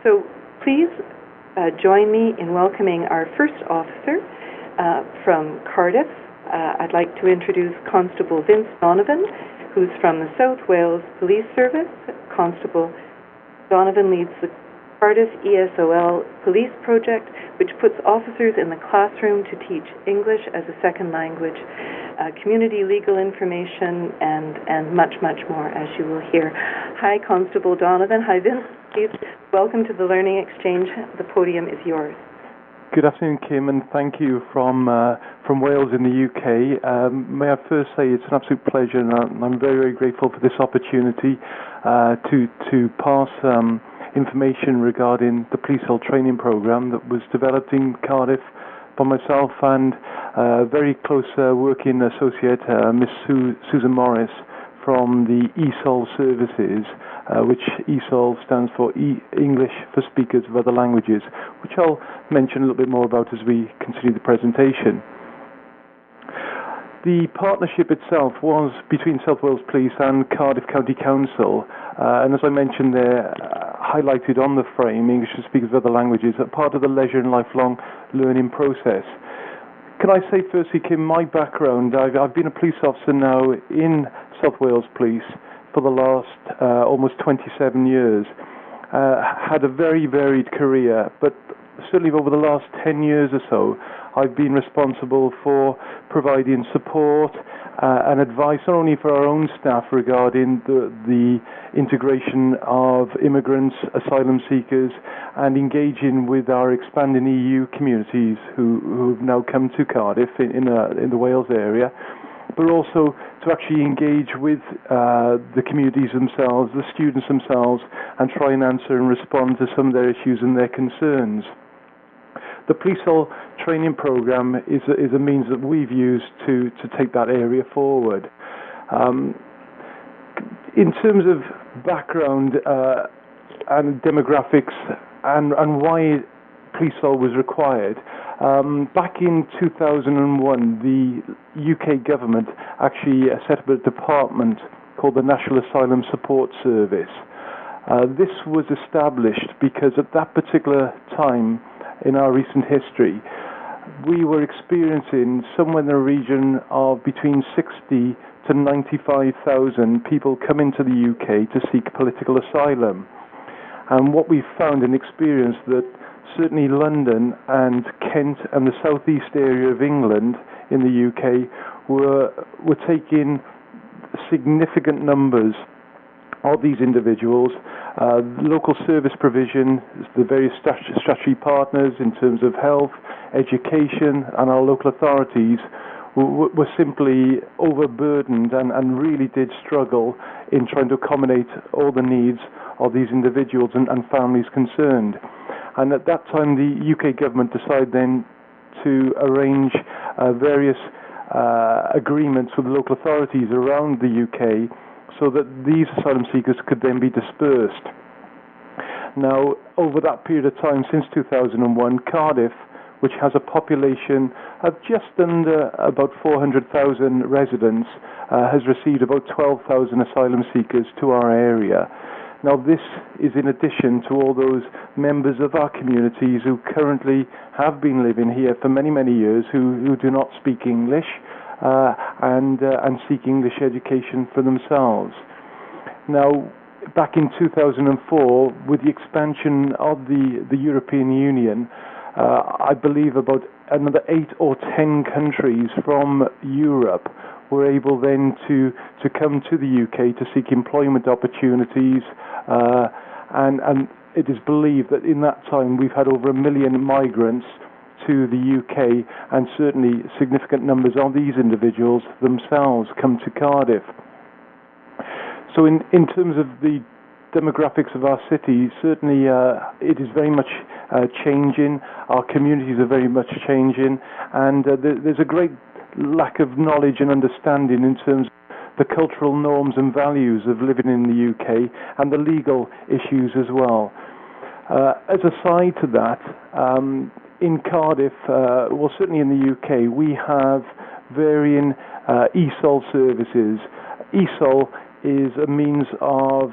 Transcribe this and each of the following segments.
So please join me in welcoming our first officer from Cardiff. I'd like to introduce Constable Vince Donovan, who's from the South Wales Police Service. Constable Donovan leads the Cardiff ESOL Police Project, which puts officers in the classroom to teach English as a second language, community legal information, and much, much more, as you will hear. Hi, Constable Donovan. Hi, Vince. Welcome to the Learning Exchange. The podium is yours. Good afternoon, Kim, and thank you from Wales in the UK. May I first say it's an absolute pleasure, and I'm very, very grateful for this opportunity to pass information regarding the police health training program that was developed in Cardiff by myself and very close working associate, Miss Susan Morris, from the ESOL services, which ESOL stands for English for Speakers of Other Languages, which I'll mention a little bit more about as we continue the presentation. The partnership itself was between South Wales Police and Cardiff County Council, and as I mentioned there, highlighted on the frame, English for Speakers of Other Languages, are part of the leisure and lifelong learning process. Can I say firstly, Kim, my background, I've been a police officer now in South Wales Police for the last almost 27 years. Had a very varied career, but certainly over the last 10 years or so, I've been responsible for providing support and advice not only for our own staff regarding the integration of immigrants, asylum seekers, and engaging with our expanding EU communities who have now come to Cardiff in the Wales area, but also to actually engage with the communities themselves, the students themselves, and try and answer and respond to some of their issues and their concerns. The police health training program is a means that we've used to take that area forward. In terms of background and demographics and why police health was required, back in 2001, the UK government actually set up a department called the National Asylum Support Service. This was established because at that particular time in our recent history, we were experiencing somewhere in the region of between 60 to 95,000 people coming to the UK to seek political asylum. And what we found and experienced that certainly London and Kent and the southeast area of England in the UK were taking significant numbers of these individuals. Local service provision, the various statutory partners in terms of health, education, and our local authorities were simply overburdened and really did struggle in trying to accommodate all the needs of these individuals and families concerned. And at that time, the UK government decided then to arrange various agreements with the local authorities around the UK so that these asylum seekers could then be dispersed. Now, over that period of time, since 2001, Cardiff, which has a population of just under about 400,000 residents, has received about 12,000 asylum seekers to our area. Now, this is in addition to all those members of our communities who currently have been living here for many, many years who do not speak English and seek English education for themselves. Now, back in 2004, with the expansion of the European Union, I believe about another 8 or 10 countries from Europe were able then to come to the UK to seek employment opportunities, and it is believed that in that time we've had over 1 million migrants to the UK, and certainly significant numbers of these individuals themselves come to Cardiff. So in terms of the demographics of our city, certainly it is very much changing. Our communities are very much changing, and there's a great lack of knowledge and understanding in terms of the cultural norms and values of living in the UK and the legal issues as well. As a side to that, in Cardiff, well, certainly in the UK, we have varying ESOL services. ESOL is a means of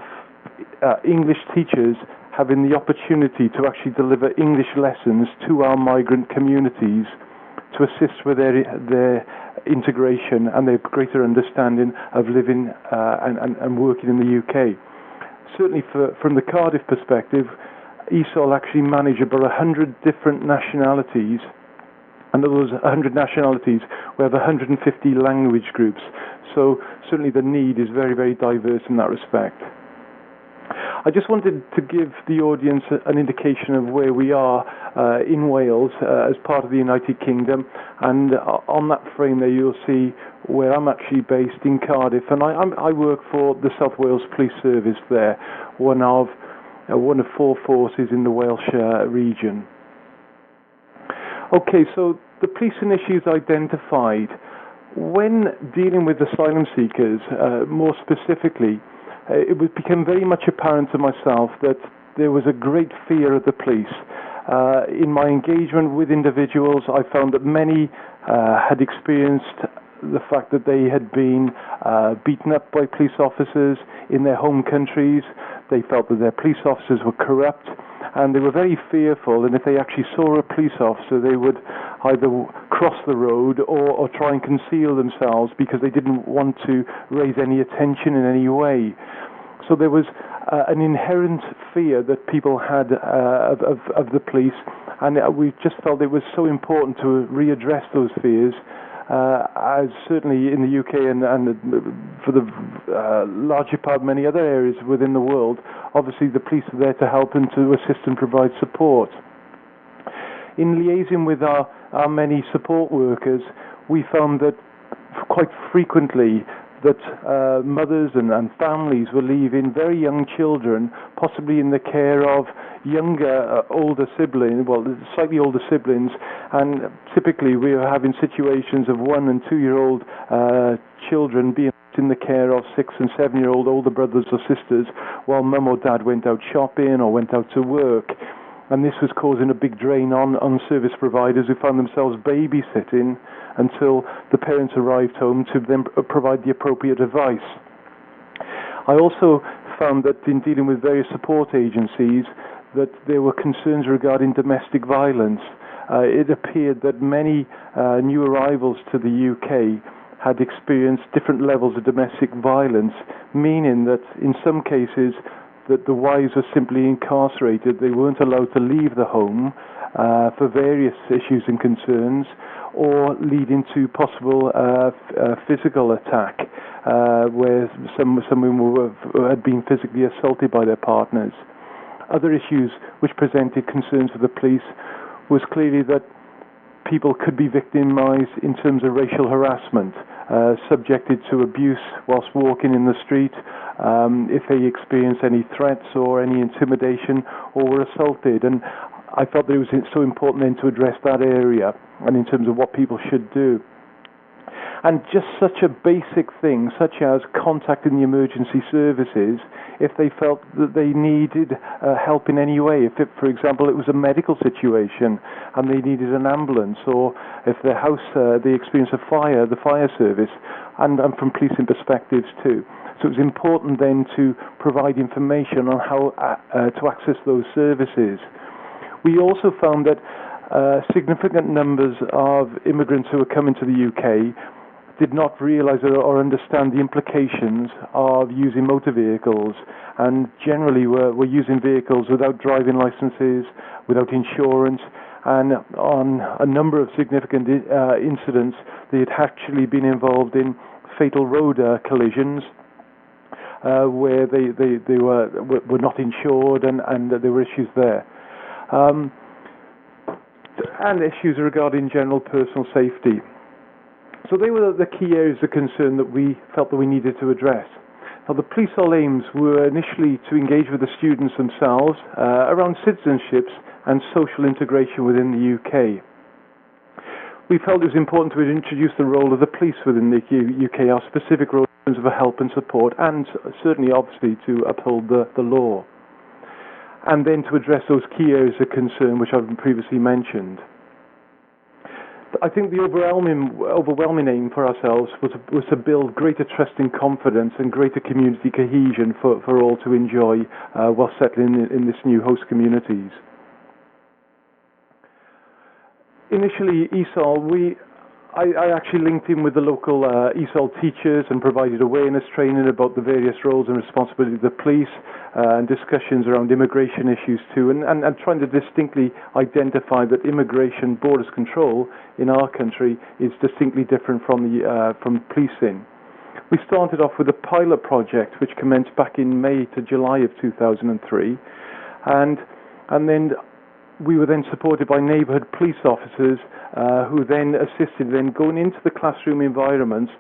English teachers having the opportunity to actually deliver English lessons to our migrant communities to assist with their integration and their greater understanding of living and working in the UK. Certainly from the Cardiff perspective, ESOL actually manage about 100 different nationalities, and of those 100 nationalities, we have 150 language groups. So certainly the need is very, very diverse in that respect. I just wanted to give the audience an indication of where we are in Wales as part of the United Kingdom, and on that frame there you'll see where I'm actually based in Cardiff, and I work for the South Wales Police Service there, one of 4 forces in the Welsh region. Okay, so the policing issues identified when dealing with asylum seekers, more specifically, it became very much apparent to myself that there was a great fear of the police. In my engagement with individuals, I found that many had experienced the fact that they had been beaten up by police officers in their home countries. They felt that their police officers were corrupt, and they were very fearful, and if they actually saw a police officer, they would either cross the road or try and conceal themselves because they didn't want to raise any attention in any way. So there was an inherent fear that people had of the police, and we just felt it was so important to readdress those fears, as certainly in the UK and for the larger part many other areas within the world, obviously the police are there to help and to assist and provide support. In liaising with our many support workers, we found that quite frequently that mothers and families were leaving very young children, possibly in the care of younger, older siblings, slightly older siblings, and typically we were having situations of 1- and 2-year-old children being in the care of 6- and 7-year-old older brothers or sisters while mum or dad went out shopping or went out to work. And this was causing a big drain on service providers who found themselves babysitting until the parents arrived home to then provide the appropriate advice. I also found that in dealing with various support agencies that there were concerns regarding domestic violence. It appeared that many new arrivals to the UK had experienced different levels of domestic violence, meaning that in some cases that the wives were simply incarcerated. They weren't allowed to leave the home for various issues and concerns, or leading to possible physical attack, where some women had been physically assaulted by their partners. Other issues which presented concerns for the police was clearly that people could be victimized in terms of racial harassment, subjected to abuse whilst walking in the street, if they experienced any threats or any intimidation or were assaulted. And I felt that it was so important then to address that area and in terms of what people should do. And just such a basic thing, such as contacting the emergency services if they felt that they needed help in any way. If, for example, it was a medical situation and they needed an ambulance, or if their house, they experienced a fire, the fire service, and from policing perspectives too. So it was important then to provide information on how to access those services. We also found that significant numbers of immigrants who were coming to the UK did not realize or understand the implications of using motor vehicles, and generally were using vehicles without driving licenses, without insurance, and on a number of significant incidents they had actually been involved in fatal road collisions where they were not insured, and there were issues there. And issues regarding general personal safety. So they were the key areas of concern that we felt that we needed to address. Now, the police aims were initially to engage with the students themselves around citizenships and social integration within the UK. We felt it was important to introduce the role of the police within the UK, our specific role in terms of help and support, and certainly, obviously, to uphold the law. And then to address those key areas of concern which I've previously mentioned. I think the overwhelming aim for ourselves was to build greater trust and confidence and greater community cohesion for all to enjoy while settling in this new host communities. Initially, ESOL, I actually linked in with the local ESOL teachers and provided awareness training about the various roles and responsibilities of the police and discussions around immigration issues too, and trying to distinctly identify that immigration borders control in our country is distinctly different from policing. We started off with a pilot project which commenced back in May to July of 2003, and then we were then supported by neighbourhood police officers who then assisted in going into the classroom environments,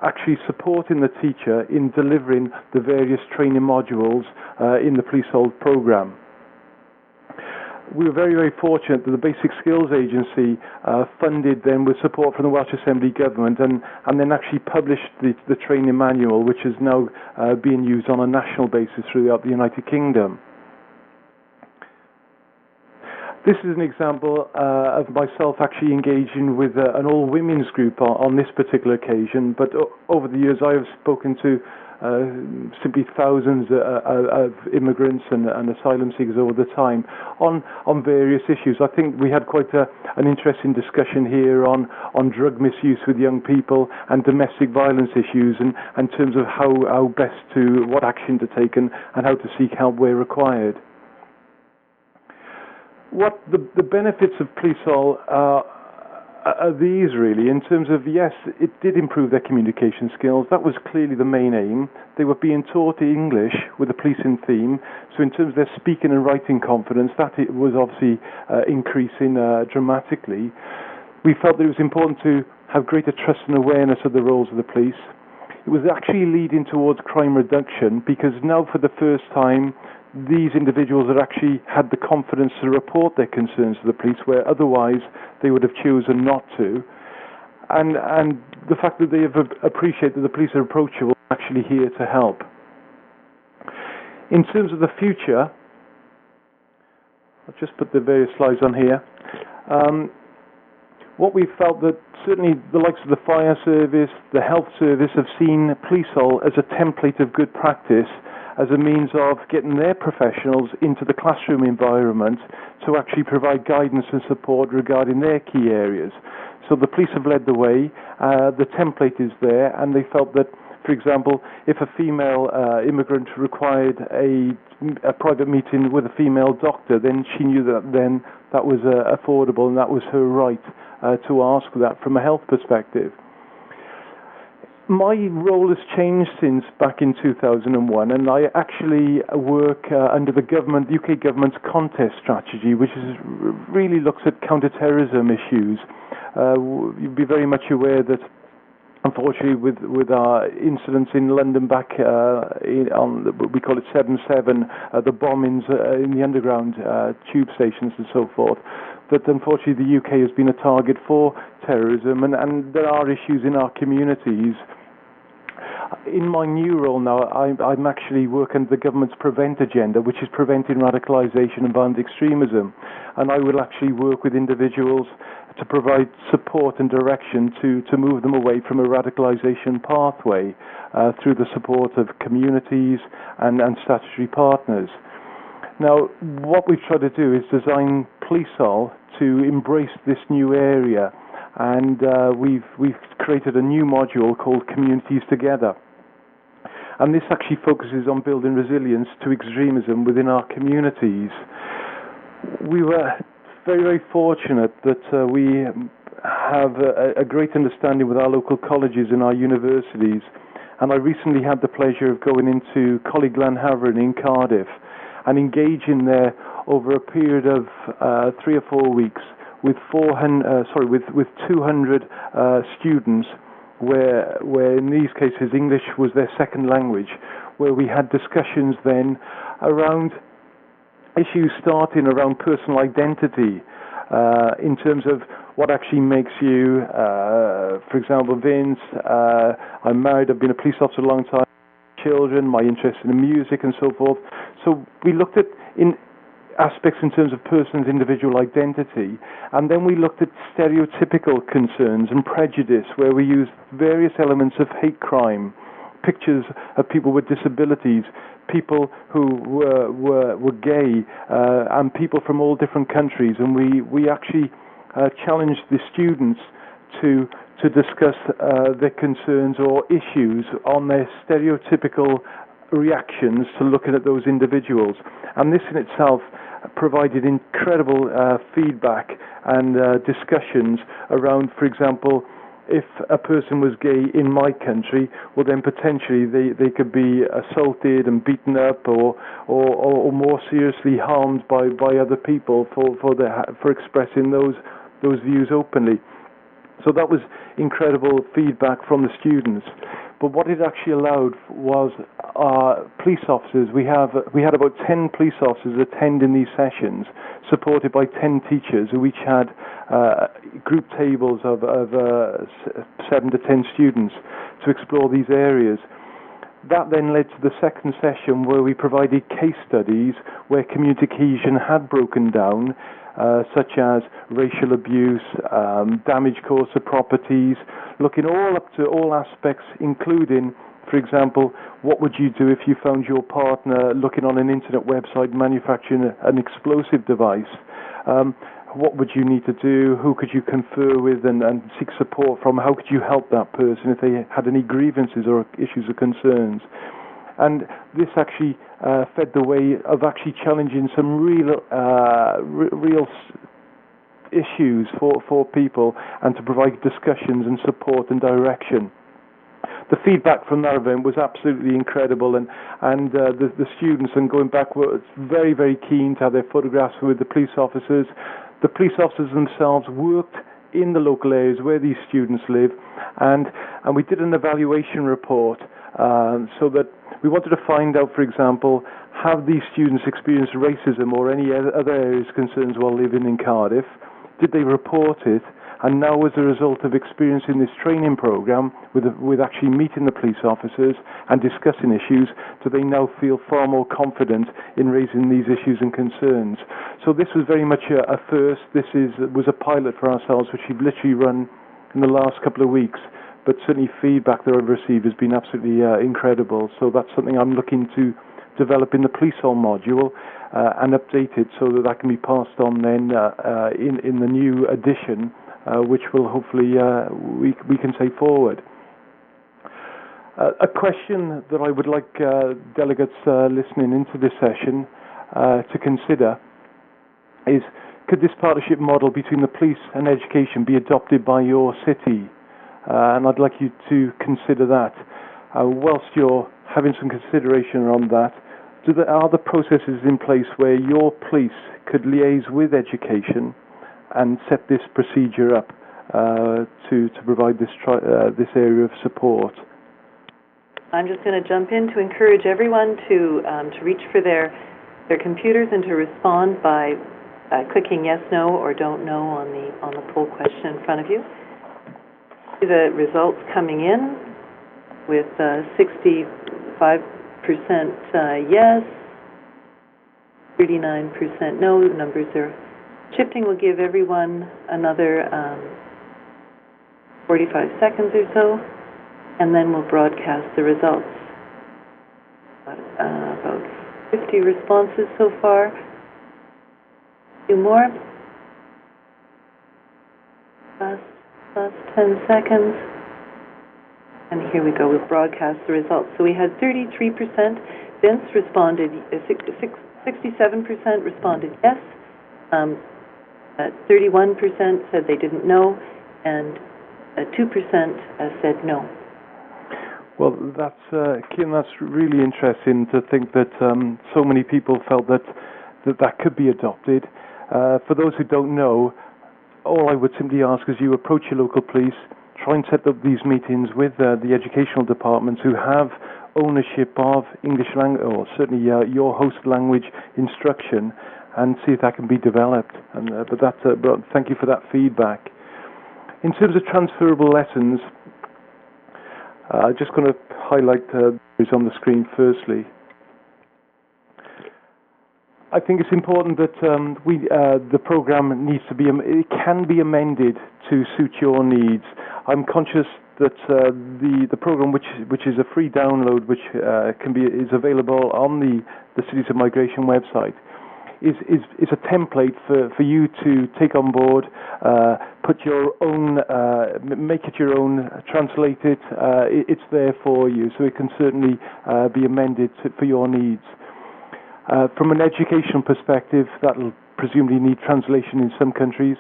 actually supporting the teacher in delivering the various training modules in the policehold programme. We were very, very fortunate that the Basic Skills Agency funded them with support from the Welsh Assembly Government and then actually published the training manual, which is now being used on a national basis throughout the United Kingdom. This is an example of myself actually engaging with an all-women's group on this particular occasion, but over the years I have spoken to simply thousands of immigrants and asylum seekers over the time on various issues. I think we had quite an interesting discussion here on drug misuse with young people and domestic violence issues, and in terms of what action to take and how to seek help where required. What the benefits of policehold are these really, in terms of, yes, it did improve their communication skills. That was clearly the main aim. They were being taught English with a policing theme, so in terms of their speaking and writing confidence, that it was obviously increasing dramatically. We felt that it was important to have greater trust and awareness of the roles of the police. It was actually leading towards crime reduction, because now for the first time these individuals had actually had the confidence to report their concerns to the police, where otherwise they would have chosen not to. And the fact that they have appreciated that the police are approachable, actually here to help. In terms of the future, I'll just put the various slides on here. What we felt that certainly the likes of the fire service, the health service have seen policehold as a template of good practice, as a means of getting their professionals into the classroom environment to actually provide guidance and support regarding their key areas. So the police have led the way, the template is there, and they felt that, for example, if a female immigrant required a private meeting with a female doctor, then she knew that then that was affordable and that was her right to ask for that from a health perspective. My role has changed since back in 2001, and I actually work under the UK government's contest strategy, which really looks at counter-terrorism issues. You'd be very much aware that, unfortunately, with our incidents in London back we call it 7/7, the bombings in the underground tube stations and so forth, that unfortunately the UK has been a target for terrorism, and there are issues in our communities. In my new role now, I'm actually working the government's Prevent agenda, which is preventing radicalisation and violent extremism, and I will actually work with individuals to provide support and direction to move them away from a radicalisation pathway through the support of communities and statutory partners. Now, what we've tried to do is design policehold to embrace this new area, and we've created a new module called Communities Together. And this actually focuses on building resilience to extremism within our communities. We were very, very fortunate that we have a great understanding with our local colleges and our universities. And I recently had the pleasure of going into Coleg Glenhavron in Cardiff and engaging there over a period of 3 or 4 weeks with 200 students, where in these cases English was their second language, where we had discussions then around issues starting around personal identity, in terms of what actually makes you, for example, Vince, I'm married, I've been a police officer a long time, children, my interest in music and so forth. So we looked at aspects in terms of person's individual identity, and then we looked at stereotypical concerns and prejudice, where we used various elements of hate crime, pictures of people with disabilities, people who were gay, and people from all different countries, and we actually challenged the students to discuss their concerns or issues on their stereotypical reactions to looking at those individuals. And this in itself provided incredible feedback and discussions around, for example, if a person was gay in my country, well then potentially they could be assaulted and beaten up or more seriously harmed by other people for expressing those views openly. So that was incredible feedback from the students. But what it actually allowed was police officers. We had about 10 police officers attending these sessions, supported by 10 teachers who each had group tables of 7 to 10 students to explore these areas. That then led to the second session, where we provided case studies where communication had broken down, such as racial abuse, damage caused to properties, looking all up to all aspects, including, for example, what would you do if you found your partner looking on an internet website manufacturing an explosive device? What would you need to do? Who could you confer with and seek support from? How could you help that person if they had any grievances or issues or concerns? And this actually fed the way of actually challenging some real issues for people, and to provide discussions and support and direction. The feedback from that event was absolutely incredible, and the students, and going back, were very, very keen to have their photographs with the police officers. The police officers themselves worked in the local areas where these students live, and we did an evaluation report so that we wanted to find out, for example, have these students experienced racism or any other areas of concerns while living in Cardiff? Did they report it? And now, as a result of experiencing this training program with actually meeting the police officers and discussing issues, do they now feel far more confident in raising these issues and concerns? So this was very much a first. This was a pilot for ourselves, which we've literally run in the last couple of weeks. But certainly feedback that I've received has been absolutely incredible. So that's something I'm looking to develop in the police hall module and update it so that can be passed on then in the new edition, which will hopefully we can take forward. A question that I would like delegates listening into this session to consider is, could this partnership model between the police and education be adopted by your city? And I'd like you to consider that. Whilst you're having some consideration around that, are the processes in place where your police could liaise with education and set this procedure up to provide this area of support? I'm just going to jump in to encourage everyone to reach for their computers and to respond by clicking yes, no, or don't know on the poll question in front of you. The results coming in with 65% yes, 39% no. The numbers are shifting. We'll give everyone another 45 seconds or so, and then we'll broadcast the results. About 50 responses so far. A few more. Last 10 seconds. And here we go. We'll broadcast the results. So we had 33%. Vince responded, 67% responded yes. 31% said they didn't know, and 2% said no. Well, Kim, that's really interesting to think that so many people felt that could be adopted. For those who don't know, all I would simply ask is you approach your local police, try and set up these meetings with the educational departments who have ownership of English language, or certainly your host language instruction, and see if that can be developed. But thank you for that feedback. In terms of transferable lessons, I'm just going to highlight is on the screen firstly. I think it's important that the program needs to be, it can be amended to suit your needs. I'm conscious that the program, which is a free download, which is available on the Cities of Migration website, is a template for you to take on board, put your own, make it your own, translate it. It's there for you, so it can certainly be amended for your needs. From an educational perspective, that'll presumably need translation in some countries.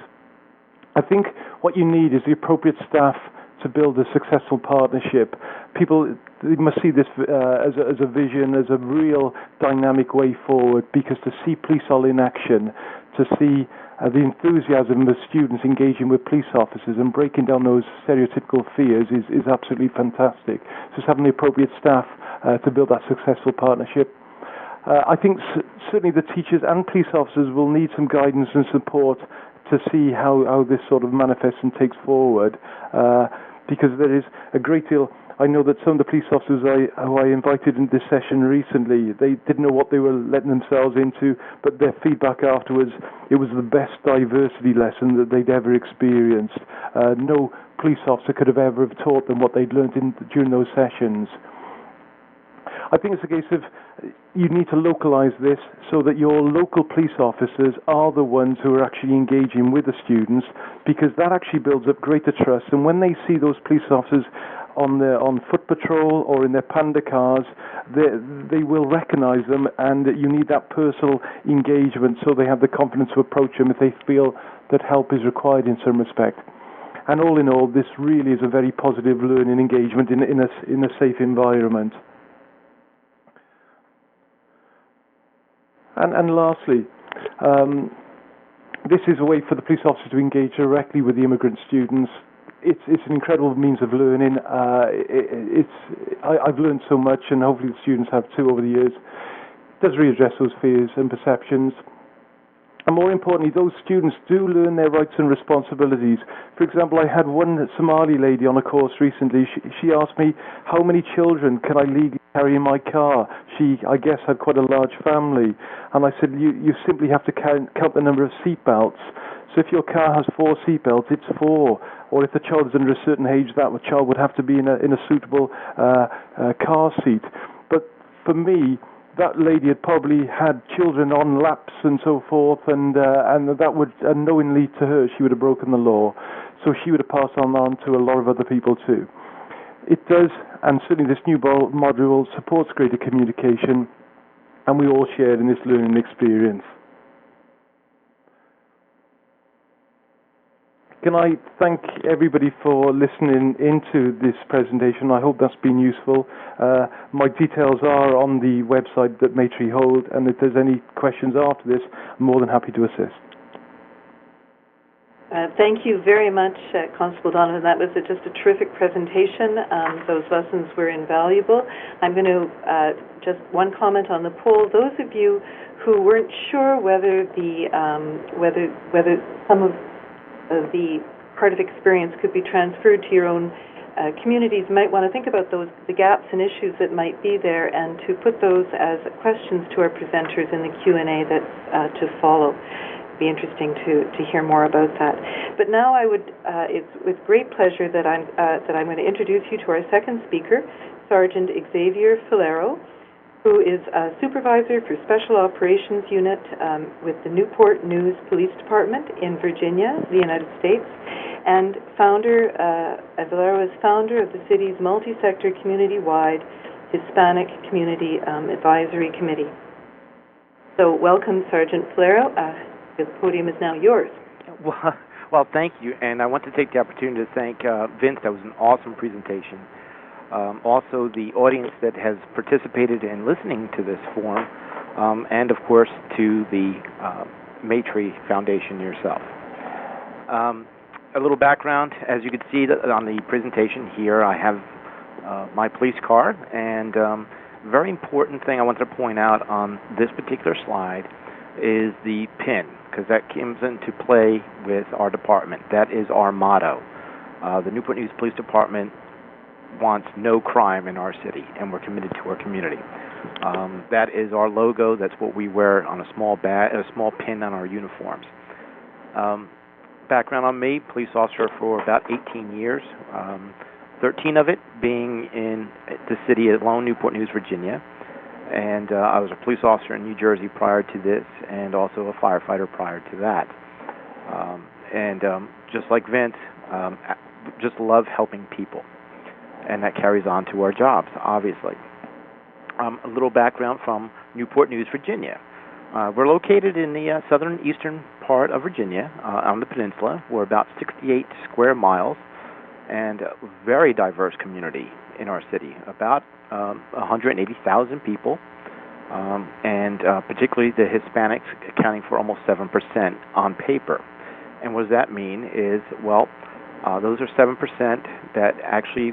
I think what you need is the appropriate staff to build a successful partnership. People, they must see this as a vision, as a real dynamic way forward, because to see Police-All in action, to see the enthusiasm of students engaging with police officers and breaking down those stereotypical fears is absolutely fantastic. So just having the appropriate staff to build that successful partnership. I think certainly the teachers and police officers will need some guidance and support to see how this sort of manifests and takes forward, because there is a great deal. I know that some of the police officers who I invited in this session recently, they didn't know what they were letting themselves into, but their feedback afterwards, it was the best diversity lesson that they'd ever experienced. No police officer could have ever have taught them what they'd learned during those sessions. I think it's a case of you need to localize this so that your local police officers are the ones who are actually engaging with the students, because that actually builds up greater trust. And when they see those police officers on foot patrol or in their panda cars, they will recognize them, and you need that personal engagement so they have the confidence to approach them if they feel that help is required in some respect. And all in all, this really is a very positive learning engagement in a safe environment. And lastly, this is a way for the police officers to engage directly with the immigrant students. It's an incredible means of learning. I've learned so much, and hopefully the students have too over the years. It does readdress those fears and perceptions. And more importantly, those students do learn their rights and responsibilities. For example, I had one Somali lady on a course recently. She asked me, how many children can I legally carry in my car? She, I guess, had quite a large family. And I said, you simply have to count the number of seat belts. So if your car has 4 seat belts, it's 4. Or if the child is under a certain age, that child would have to be in a suitable car seat. But for me, that lady had probably had children on laps and so forth, and that would, unknowingly to her, she would have broken the law. So she would have passed on to a lot of other people too. It does, and certainly this new module supports greater communication, and we all share in this learning experience. Can I thank everybody for listening into this presentation? I hope that's been useful. My details are on the website that Maitree hold, and if there's any questions after this, I'm more than happy to assist. Thank you very much, Constable Donovan. That was just a terrific presentation. Those lessons were invaluable. I'm going to just one comment on the poll. Those of you who weren't sure whether whether some of the Cardiff experience could be transferred to your own communities, might want to think about the gaps and issues that might be there, and to put those as questions to our presenters in the Q&A that's to follow. It'd be interesting to hear more about that. But now I would, it's with great pleasure that I'm going to introduce you to our second speaker, Sergeant Xavier Filero, who is a supervisor for Special Operations Unit with the Newport News Police Department in Virginia, the United States, and Filero is founder of the city's multi-sector community-wide Hispanic Community Advisory Committee. So welcome, Sergeant Filero. The podium is now yours. Well, thank you, and I want to take the opportunity to thank Vince. That was an awesome presentation. Also the audience that has participated in listening to this forum, and of course to the Maitree Foundation yourself. A little background, as you can see on the presentation here, I have my police car, and very important thing I wanted to point out on this particular slide is the PIN, because that comes into play with our department. That is our motto. The Newport News Police Department wants no crime in our city, and we're committed to our community. That is our logo. That's what we wear on a small pin on our uniforms. Background on me: police officer for about 18 years, 13 of it being in the city alone, Newport News, Virginia. And I was a police officer in New Jersey prior to this, and also a firefighter prior to that. Just like Vince, just love helping people, and that carries on to our jobs, obviously. A little background from Newport News, Virginia. We're located in the southern eastern part of Virginia, on the peninsula. We're about 68 square miles, and a very diverse community in our city, about 180,000 people, and particularly the Hispanics accounting for almost 7% on paper. And what does that mean is, well, those are 7% that actually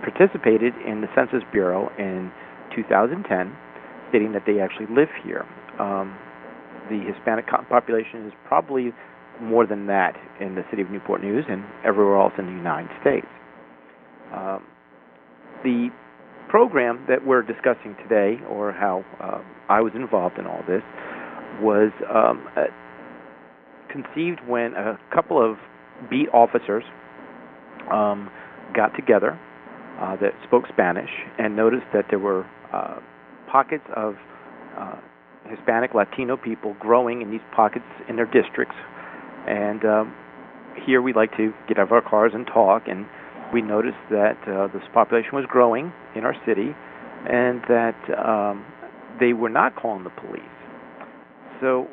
participated in the Census Bureau in 2010, stating that they actually live here. The Hispanic population is probably more than that in the city of Newport News and everywhere else in the United States. The program that we're discussing today, or how I was involved in all this, was conceived when a couple of beat officers got together that spoke Spanish and noticed that there were pockets of Hispanic, Latino people growing in these pockets in their districts. And here we like to get out of our cars and talk, and we noticed that this population was growing in our city, and that they were not calling the police. So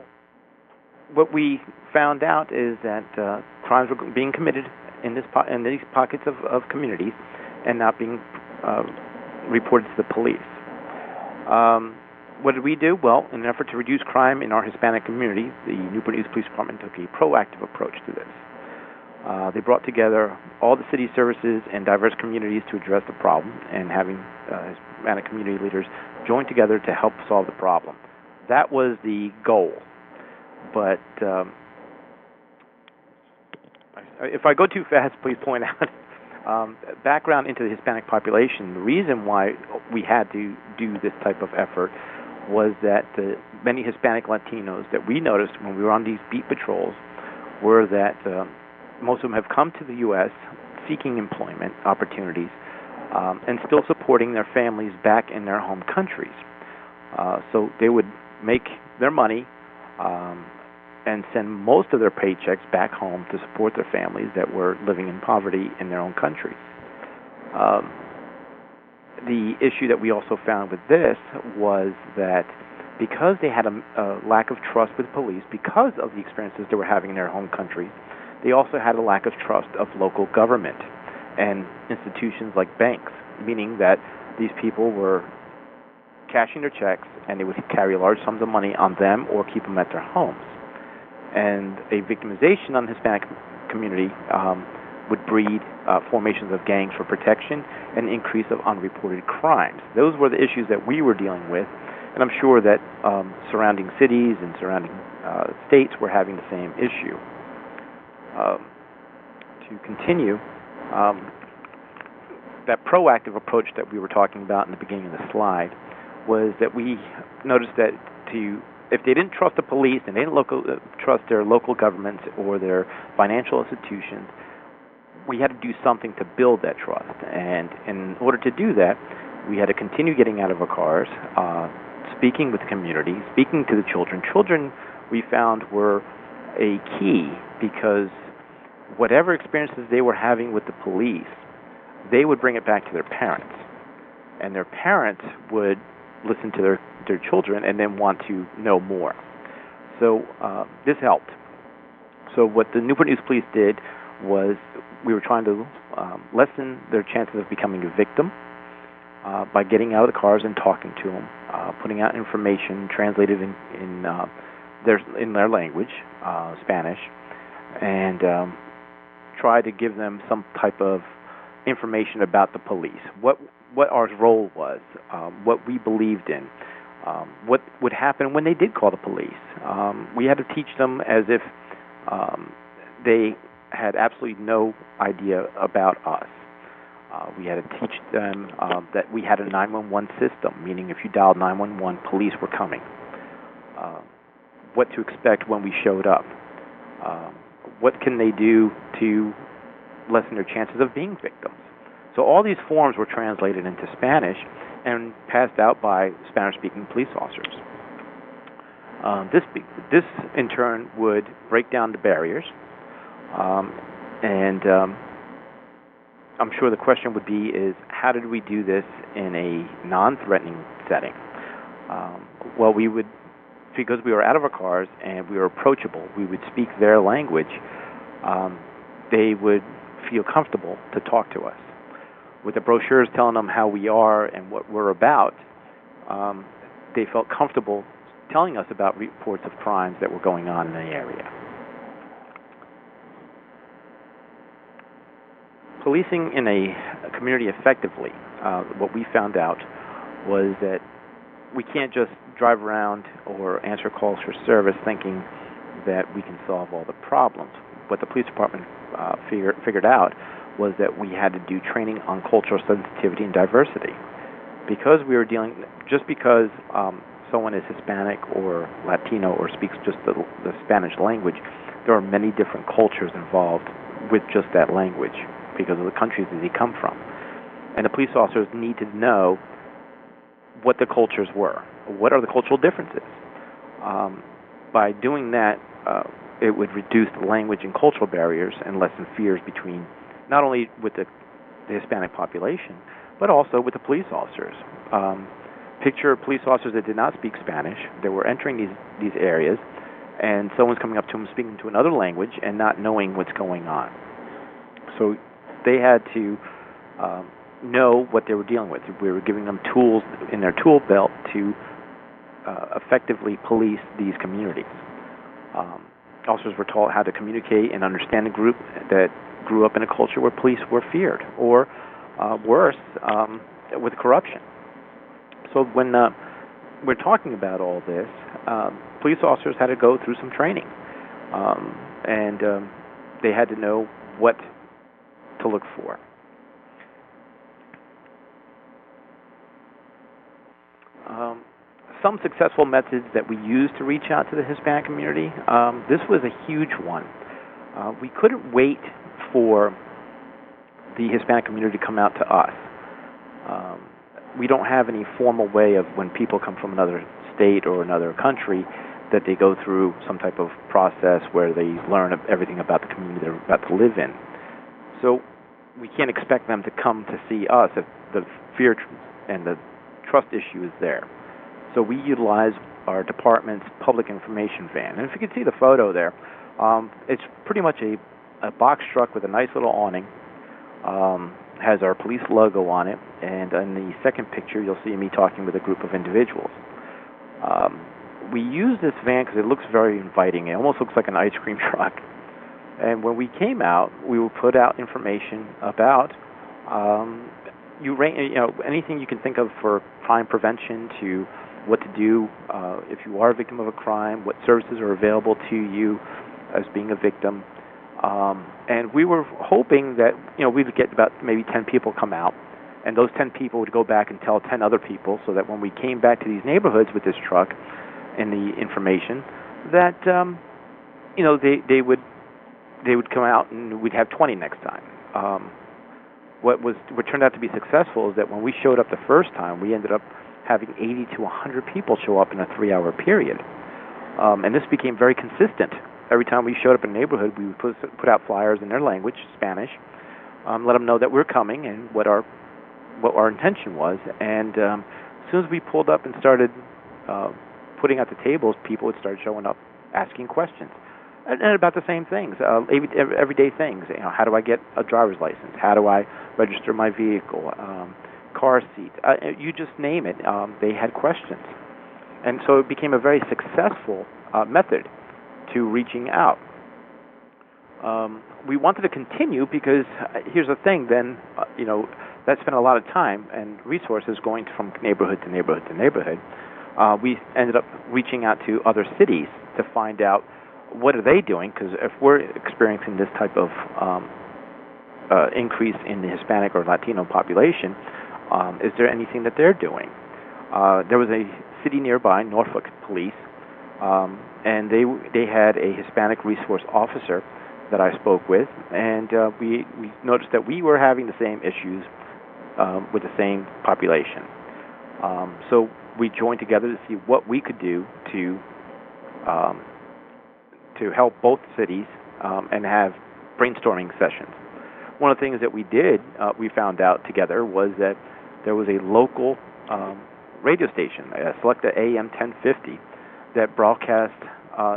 what we found out is that crimes were being committed in these pockets of communities and not being reported to the police. What did we do? Well, in an effort to reduce crime in our Hispanic community, the Newport News Police Department took a proactive approach to this. They brought together all the city services and diverse communities to address the problem, and having Hispanic community leaders join together to help solve the problem. That was the goal. But if I go too fast, please point out. Background into the Hispanic population, the reason why we had to do this type of effort was that many Hispanic Latinos that we noticed when we were on these beat patrols were that most of them have come to the U.S. seeking employment opportunities and still supporting their families back in their home countries. So they would make their money and send most of their paychecks back home to support their families that were living in poverty in their own countries. The issue that we also found with this was that because they had a lack of trust with police, because of the experiences they were having in their home countries, they also had a lack of trust of local government and institutions like banks, meaning that these people were cashing their checks and they would carry large sums of money on them or keep them at their homes. And a victimization on the Hispanic community would breed formations of gangs for protection and increase of unreported crimes. Those were the issues that we were dealing with, and I'm sure that surrounding cities and surrounding states were having the same issue. To continue, that proactive approach that we were talking about in the beginning of the slide was that we noticed that if they didn't trust the police and they didn't trust their local governments or their financial institutions, we had to do something to build that trust. And in order to do that, we had to continue getting out of our cars, speaking with the community, speaking to the children. Children, we found, were a key because whatever experiences they were having with the police, they would bring it back to their parents. And their parents would listen to their children and then want to know more. So this helped. So what the Newport News Police did was we were trying to lessen their chances of becoming a victim by getting out of the cars and talking to them, putting out information translated in their language, Spanish, and try to give them some type of information about the police, what our role was, what we believed in, what would happen when they did call the police. We had to teach them as if they had absolutely no idea about us. We had to teach them that we had a 911 system, meaning if you dialed 911, police were coming. What to expect when we showed up. What can they do to lessen their chances of being victims? So all these forms were translated into Spanish and passed out by Spanish-speaking police officers. This, in turn, would break down the barriers, and I'm sure the question would be is, how did we do this in a non-threatening setting? Well, we would, because we were out of our cars and we were approachable, we would speak their language. They would feel comfortable to talk to us. With the brochures telling them how we are and what we're about, they felt comfortable telling us about reports of crimes that were going on in the area. Policing in a community effectively, what we found out was that we can't just drive around or answer calls for service thinking that we can solve all the problems. What the police department figured out was that we had to do training on cultural sensitivity and diversity. Because we were dealing, just because someone is Hispanic or Latino or speaks just the Spanish language, there are many different cultures involved with just that language because of the countries that they come from. And the police officers need to know what the cultures were. What are the cultural differences? By doing that, it would reduce the language and cultural barriers and lessen fears between not only with the Hispanic population, but also with the police officers. Picture police officers that did not speak Spanish. They were entering these areas, and someone's coming up to them speaking to another language and not knowing what's going on. So they had to know what they were dealing with. We were giving them tools in their tool belt to effectively police these communities. Officers were taught how to communicate and understand a group that grew up in a culture where police were feared, or worse, with corruption. So when we're talking about all this, police officers had to go through some training, and they had to know what to look for. Some successful methods that we used to reach out to the Hispanic community, this was a huge one. We couldn't wait for the Hispanic community to come out to us. We don't have any formal way of when people come from another state or another country that they go through some type of process where they learn everything about the community they're about to live in. So we can't expect them to come to see us if the fear and the trust issue is there. So we utilize our department's public information van. And if you can see the photo there, it's pretty much a box truck with a nice little awning. Has our police logo on it, and in the second picture you'll see me talking with a group of individuals. We use this van because it looks very inviting. It almost looks like an ice cream truck. And when we came out, we will put out information about anything you can think of for crime prevention, to what to do if you are a victim of a crime, what services are available to you as being a victim. And we were hoping that we would get about maybe 10 people come out, and those 10 people would go back and tell 10 other people, so that when we came back to these neighborhoods with this truck and the information, that they would come out and we'd have 20 next time. What turned out to be successful is that when we showed up the first time, we ended up having 80 to 100 people show up in a 3-hour period, and this became very consistent. Every time we showed up in a neighborhood, we would put out flyers in their language, Spanish, let them know that we're coming and what our intention was. And as soon as we pulled up and started putting out the tables, people would start showing up, asking questions, and about the same things, everyday things. How do I get a driver's license? How do I register my vehicle? Car seat? You just name it. They had questions, and so it became a very successful method to reaching out. We wanted to continue because here's the thing, then, that spent a lot of time and resources going from neighborhood to neighborhood to neighborhood. We ended up reaching out to other cities to find out what are they doing, because if we're experiencing this type of increase in the Hispanic or Latino population, is there anything that they're doing? There was a city nearby, Norfolk Police, and they had a Hispanic resource officer that I spoke with, and we noticed that we were having the same issues with the same population. So we joined together to see what we could do to help both cities and have brainstorming sessions. One of the things that we did, we found out together, was that there was a local radio station, Selecta AM 1050, that broadcast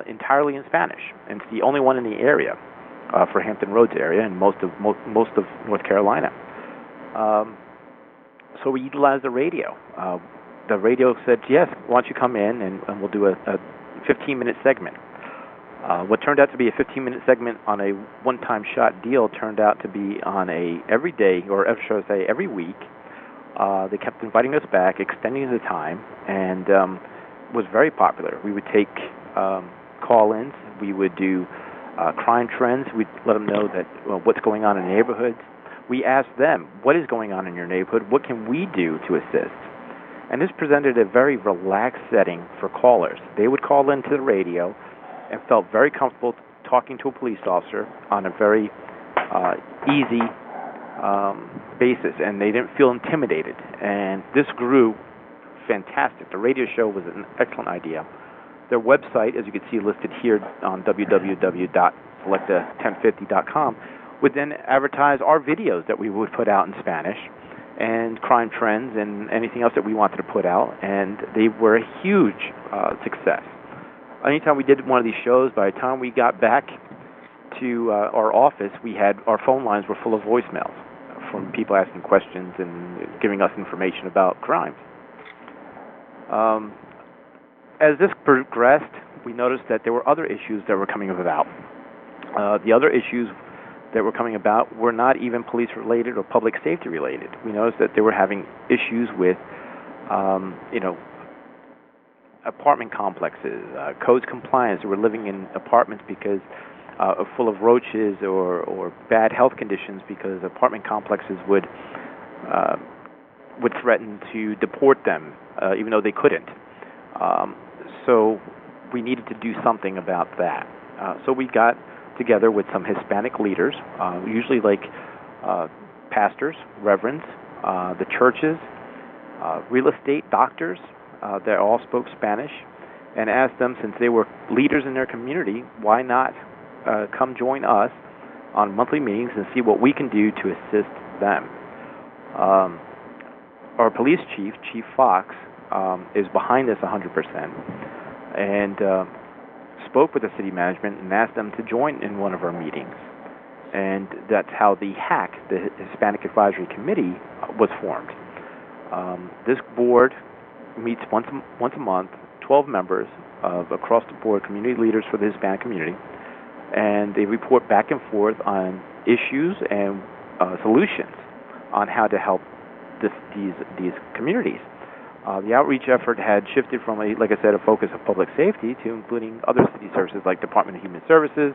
entirely in Spanish, and it's the only one in the area for Hampton Roads area and most of North Carolina. So we utilized the radio. The radio said, yes, why don't you come in and we'll do a 15-minute segment. What turned out to be a 15-minute segment on a one-time shot deal turned out to be on a every day, or should I say every week. They kept inviting us back, extending the time, and was very popular. We would take call-ins. We would do crime trends. We'd let them know that what's going on in the neighborhoods. We asked them, what is going on in your neighborhood? What can we do to assist? And this presented a very relaxed setting for callers. They would call into the radio and felt very comfortable talking to a police officer on a very easy basis, and they didn't feel intimidated. And this grew fantastic. The radio show was an excellent idea. Their website, as you can see listed here on www.selecta1050.com, would then advertise our videos that we would put out in Spanish, and crime trends and anything else that we wanted to put out, and they were a huge success. Anytime we did one of these shows, by the time we got back to our office, our phone lines were full of voicemails from people asking questions and giving us information about crimes. As this progressed, we noticed that there were other issues that were coming about. The other issues that were coming about were not even police-related or public safety-related. We noticed that they were having issues with, apartment complexes, codes compliance. They were living in apartments because full of roaches or bad health conditions, because apartment complexes would threaten to deport them, even though they couldn't. So we needed to do something about that. So we got together with some Hispanic leaders, usually like pastors, reverends, the churches, real estate doctors that all spoke Spanish, and asked them, since they were leaders in their community, why not come join us on monthly meetings and see what we can do to assist them. Our police chief, Chief Fox, is behind this 100%, and spoke with the city management and asked them to join in one of our meetings. And that's how the HAC, the Hispanic Advisory Committee, was formed. This board meets once a month, 12 members of across-the-board community leaders for the Hispanic community, and they report back and forth on issues and solutions on how to help these communities. The outreach effort had shifted from, like I said, a focus of public safety to including other city services like Department of Human Services,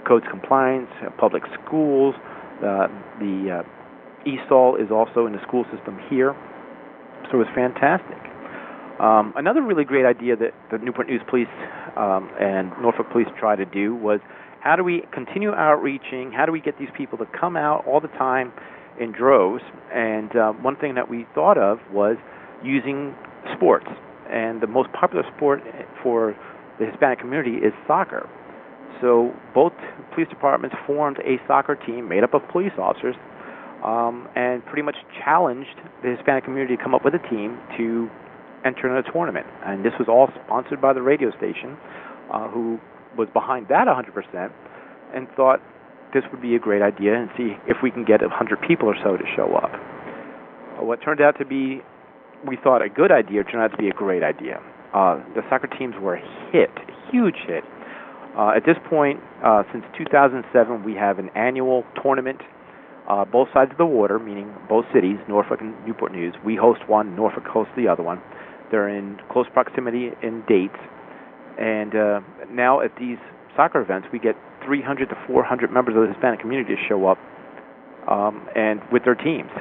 codes compliance, public schools. The ESOL is also in the school system here, so it was fantastic. Another really great idea that the Newport News Police and Norfolk Police tried to do was, how do we continue outreaching? How do we get these people to come out all the time in droves? And one thing that we thought of was using sports. And the most popular sport for the Hispanic community is soccer. So both police departments formed a soccer team made up of police officers, and pretty much challenged the Hispanic community to come up with a team to enter in a tournament. And this was all sponsored by the radio station, who was behind that 100%, and thought this would be a great idea, and see if we can get 100 people or so to show up. What turned out to be, we thought, a good idea turned out to be a great idea. The soccer teams were a hit, a huge hit. At this point, since 2007, we have an annual tournament, both sides of the water, meaning both cities, Norfolk and Newport News. We host one, Norfolk hosts the other one. They're in close proximity in dates. And now at these soccer events, we get 300 to 400 members of the Hispanic community to show up and with their teams.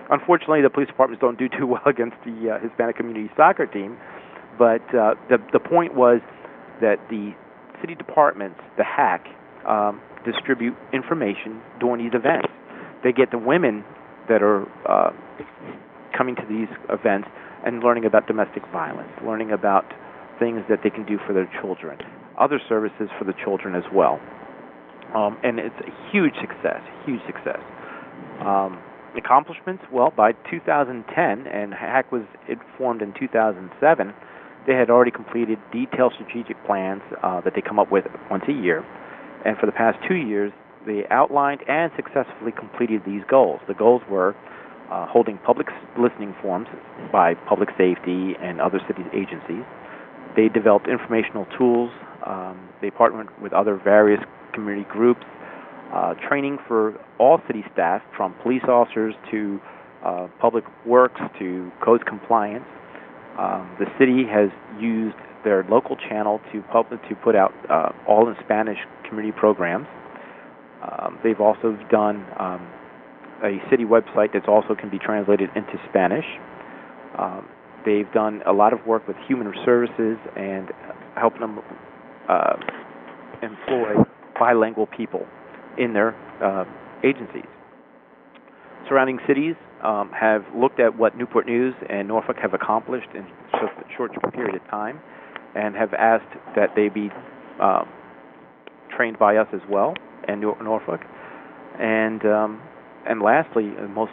Unfortunately, the police departments don't do too well against the Hispanic community soccer team, but the point was that the city departments, the HAC, distribute information during these events. They get the women that are coming to these events and learning about domestic violence, learning about things that they can do for their children, other services for the children as well. And it's a huge success, huge success. Accomplishments, well, by 2010, and HAC was formed in 2007, they had already completed detailed strategic plans that they come up with once a year. And for the past 2 years, they outlined and successfully completed these goals. The goals were holding public listening forums by public safety and other city agencies. They developed informational tools. They partnered with other various community groups, training for all city staff, from police officers to public works to code compliance. The city has used their local channel to put out all in Spanish community programs. They've also done a city website that also can be translated into Spanish. They've done a lot of work with human services and helping them employ bilingual people in their agencies. Surrounding cities have looked at what Newport News and Norfolk have accomplished in just a short period of time, and have asked that they be trained by us as well, and Norfolk. And lastly, the most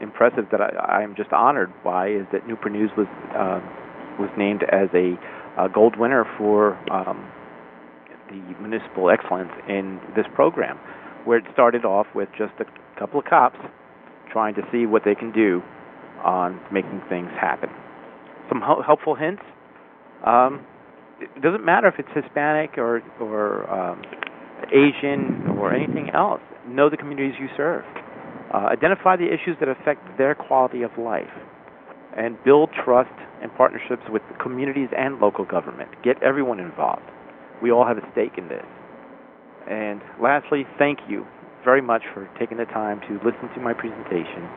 impressive that I am just honored by is that Newport News was named as a gold winner for the municipal excellence in this program, where it started off with just a couple of cops trying to see what they can do on making things happen. Some helpful hints. It doesn't matter if it's Hispanic or Asian or anything else. Know the communities you serve. Identify the issues that affect their quality of life, and build trust and partnerships with the communities and local government. Get everyone involved. We all have a stake in this. And lastly, thank you very much for taking the time to listen to my presentation.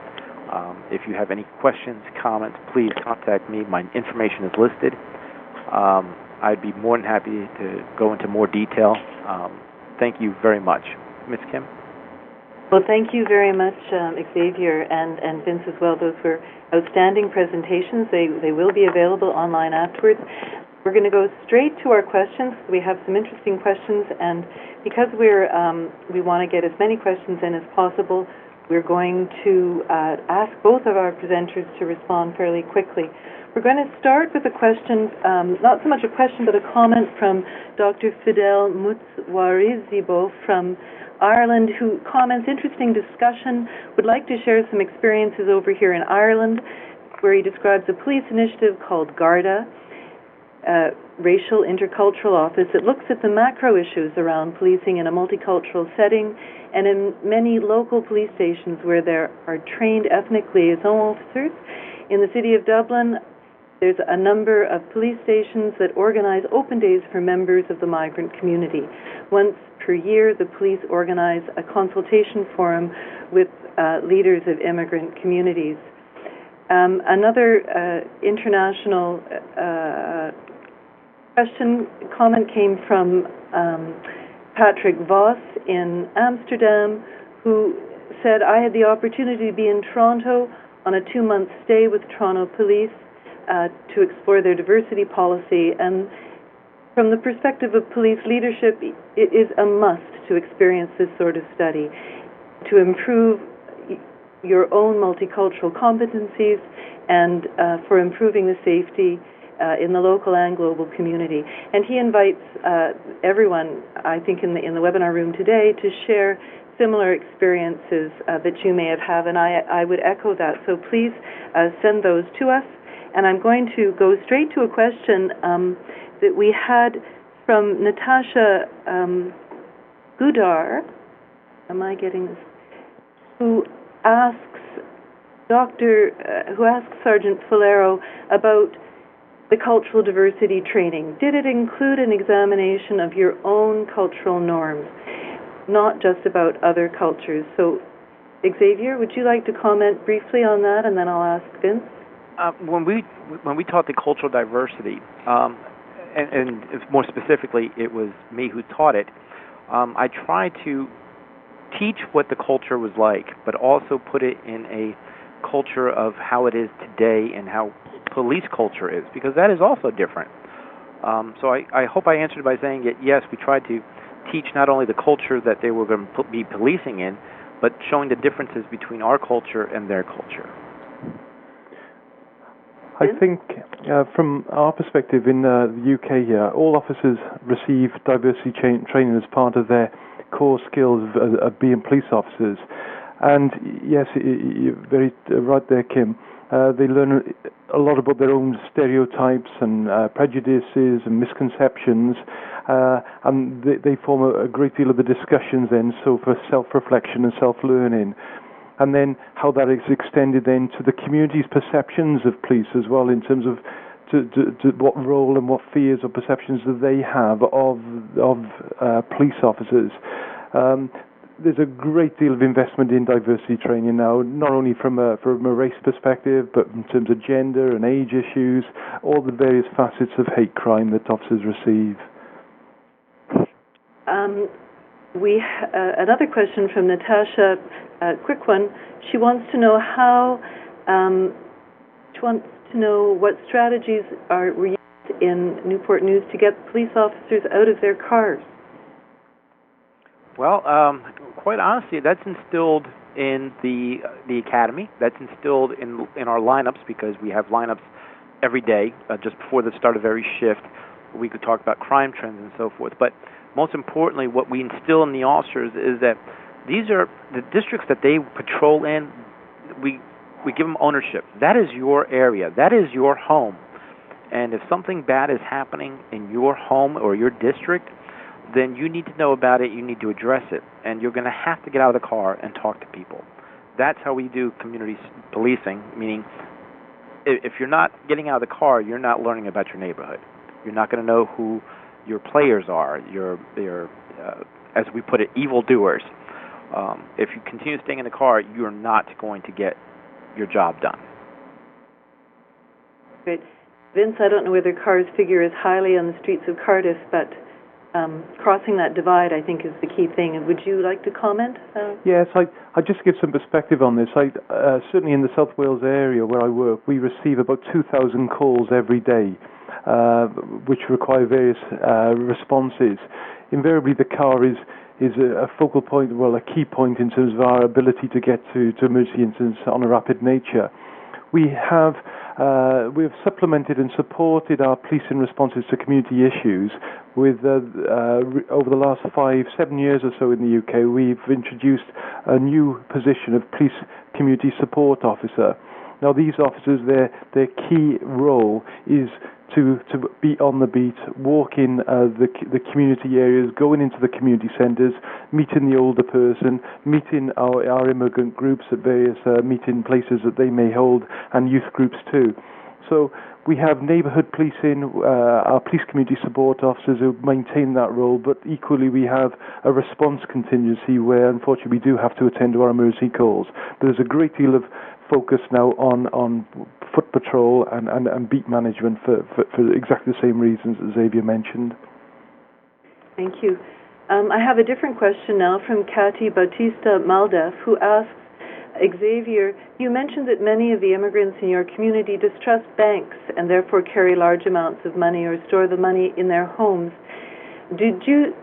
If you have any questions, comments, please contact me. My information is listed. I'd be more than happy to go into more detail. Thank you very much. Ms. Kim? Well, thank you very much, Xavier and Vince as well. Those were outstanding presentations. They will be available online afterwards. We're going to go straight to our questions. We have some interesting questions, and because we want to get as many questions in as possible, we're going to ask both of our presenters to respond fairly quickly. We're going to start with a question, not so much a question, but a comment from Dr. Fidel Mutswarizibo from Ireland, who comments, interesting discussion, would like to share some experiences over here in Ireland, where he describes a police initiative called Garda, Racial Intercultural Office. It looks at the macro issues around policing in a multicultural setting, and in many local police stations where there are trained ethnic liaison officers. In the city of Dublin, there's a number of police stations that organize open days for members of the migrant community. Once per year, the police organize a consultation forum with leaders of immigrant communities. Another international comment came from Patrick Voss in Amsterdam, who said, I had the opportunity to be in Toronto on a 2-month stay with Toronto Police to explore their diversity policy. And from the perspective of police leadership, it is a must to experience this sort of study to improve your own multicultural competencies and for improving the safety in the local and global community. And he invites everyone, I think, in the webinar room today to share similar experiences that you may have had, and I would echo that. So please send those to us. And I'm going to go straight to a question that we had from Natasha Gudar, am I getting this? Who asks Sergeant Falero about the cultural diversity training. Did it include an examination of your own cultural norms, not just about other cultures? So Xavier, would you like to comment briefly on that, and then I'll ask Vince? When we taught the cultural diversity, and more specifically, it was me who taught it. I tried to teach what the culture was like, but also put it in a culture of how it is today and how police culture is, because that is also different. So I hope I answered by saying that yes, we tried to teach not only the culture that they were going to be policing in, but showing the differences between our culture and their culture. I think from our perspective in the UK here, all officers receive diversity training as part of their core skills of being police officers. And yes, you're very right there, Kim. They learn a lot about their own stereotypes and prejudices and misconceptions, and they form a great deal of the discussions then, so for self-reflection and self-learning. And then how that is extended then to the community's perceptions of police as well, in terms of to what role and what fears or perceptions that they have of police officers. There's a great deal of investment in diversity training now, not only from a race perspective, but in terms of gender and age issues, all the various facets of hate crime that officers receive. Another question from Natasha, a quick one. She wants to know what strategies were used in Newport News to get police officers out of their cars. Well, quite honestly, that's instilled in the academy. That's instilled in our lineups, because we have lineups every day just before the start of every shift. We could talk about crime trends and so forth. But most importantly, what we instill in the officers is that these are the districts that they patrol in. We give them ownership. That is your area. That is your home. And if something bad is happening in your home or your district, then you need to know about it, you need to address it, and you're going to have to get out of the car and talk to people. That's how we do community policing, meaning if you're not getting out of the car, you're not learning about your neighborhood. You're not going to know who your players are, your as we put it, evildoers. If you continue staying in the car, you're not going to get your job done. Great. Vince, I don't know whether cars figure as highly on the streets of Cardiff, but crossing that divide, I think, is the key thing. Would you like to comment? Yes, I just give some perspective on this. Certainly in the South Wales area where I work, we receive about 2,000 calls every day, which require various responses. Invariably, the car is a focal point, well, a key point in terms of our ability to get to emergency incidents on a rapid nature. We have supplemented and supported our policing responses to community issues with, over the last 5-7 years or so in the UK, we've introduced a new position of police community support officer. Now, these officers, their key role is to be on the beat, walk in the community areas, going into the community centres, meeting the older person, meeting our immigrant groups at various meeting places that they may hold, and youth groups too. So we have neighbourhood policing, our police community support officers who maintain that role, but equally we have a response contingency where unfortunately we do have to attend to our emergency calls. There's a great deal of focus now on foot patrol and beat management for exactly the same reasons that Xavier mentioned. Thank you. I have a different question now from Cathy Bautista Maldef, who asks, Xavier, you mentioned that many of the immigrants in your community distrust banks and therefore carry large amounts of money or store the money in their homes. Did you